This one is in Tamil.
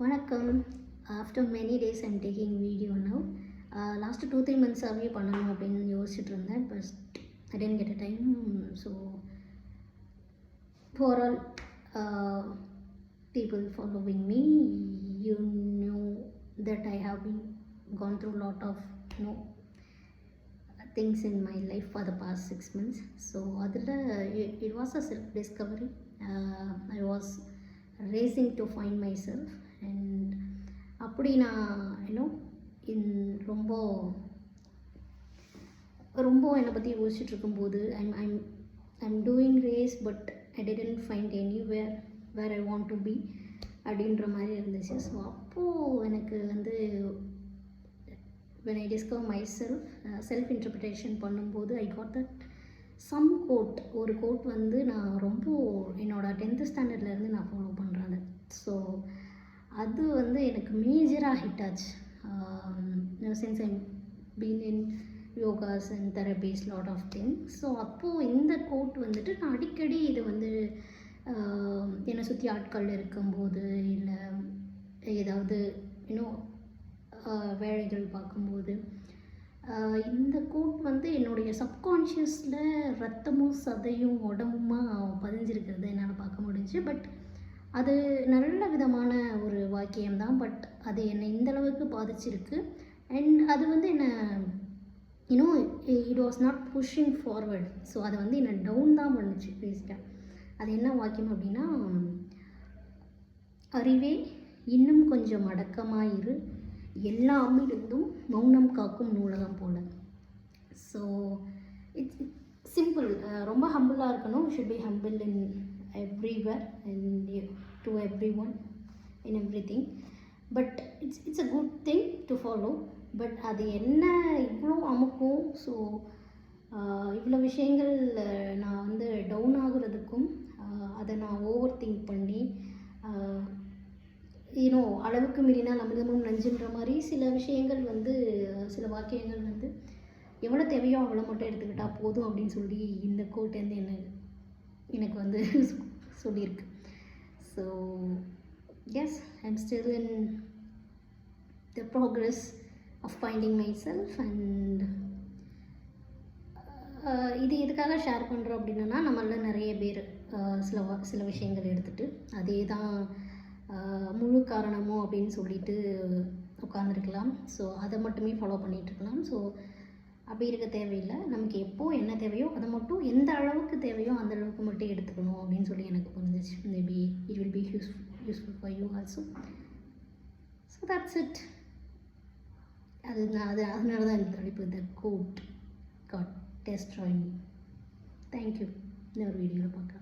வணக்கம். After many days I'm taking video now. Last 2-3 மந்த்ஸாகவே பண்ணணும் அப்படின்னு யோசிச்சுட்டு இருந்தேன். But I tent get a time. So for all people following me, you know that I have been gone through a lot of things in my life for the past 6 months. So it was a self discovery. I was racing to find myself, and அப்படி நான் ரொம்ப ரொம்ப என்னை பற்றி யோசிச்சுட்டு இருக்கும்போது I'm doing race, but I didn't find anywhere where I want to be அப்படின்ற மாதிரி இருந்துச்சு. ஸோ அப்போது எனக்கு when I discover myself, self interpretation பண்ணும்போது I got that some code. ஒரு கோட் நான் ரொம்ப என்னோடய 10th ஸ்டாண்டர்ட்லேருந்து நான் ஃபாலோ பண்ணுறேன். ஸோ அது எனக்கு மேஜராக ஹிட் ஆச்சு. Since I'm been in yogas and therapies lot of things. So அப்போது இந்த கோட் நான் அடிக்கடி இது என்னை சுற்றி ஆட்கள் இருக்கும்போது, இல்லை ஏதாவது வேலைகள் பார்க்கும்போது இந்த கோட் என்னுடைய சப்கான்ஷியஸில் ரத்தமும் சதையும் உடம்புமா பதிஞ்சிருக்கிறது என்னால் பார்க்க முடிஞ்சு. பட் அது நல்ல விதமான ஒரு வாக்கியம்தான். பட் அது என்னை இந்தளவுக்கு பாதிச்சிருக்கு. அண்ட் அது என்னை it was not pushing forward. So அதை என்னை டவுன் தான் பண்ணுச்சு பேசிக்காக. அது என்ன வாக்கியம் அப்படின்னா, அறிவே இன்னும் கொஞ்சம் அடக்கமாயிரு, எல்லாமிருந்தும் மௌனம் காக்கும் நூலகம் போல. So it's simple. ரொம்ப ஹம்பிளாக இருக்கணும். Should be humble in everywhere and to every one in every thing. But it's a good thing to follow. But அது என்ன இவ்வளோ அமுக்கும். ஸோ இவ்வளோ விஷயங்கள் நான் டவுன் ஆகுறதுக்கும் அதை நான் ஓவர் திங்க் பண்ணி அளவுக்கு மீறினால் அமிர்தமும் நஞ்சுன்ற மாதிரி சில விஷயங்கள் சில வாக்கியங்கள் எவ்வளோ தேவையோ அவ்வளோ மட்டும் எடுத்துக்கிட்டால் போதும் அப்படின்னு சொல்லி இந்த கோட்டேருந்து எனக்கு சொல்லியிருக்கு. So yes, I'm still in the progress of finding myself. And இது எதுக்காக ஷேர் பண்ணுறோம் அப்படின்னா, நம்மள நிறைய பேர் சில விஷயங்கள் எடுத்துகிட்டு அதே தான் முழு காரணமோ அப்படின்னு சொல்லிட்டு உட்காந்துருக்கலாம். ஸோ அதை மட்டுமே ஃபாலோ பண்ணிகிட்ருக்கலாம். ஸோ அப்படி இருக்க தேவையில்லை. நமக்கு எப்போது என்ன தேவையோ அதை மட்டும், எந்த அளவுக்கு தேவையோ அந்த அளவுக்கு மட்டும் எடுத்துக்கணும் அப்படின்னு சொல்லி எனக்கு புரிஞ்சிச்சு. Maybe it will be useful for you also. So that's it. அதனால தான் இந்த தலைப்பு, the code got destroy me. Thank you. இன்னொரு வீடியோவில் பார்க்கலாம்.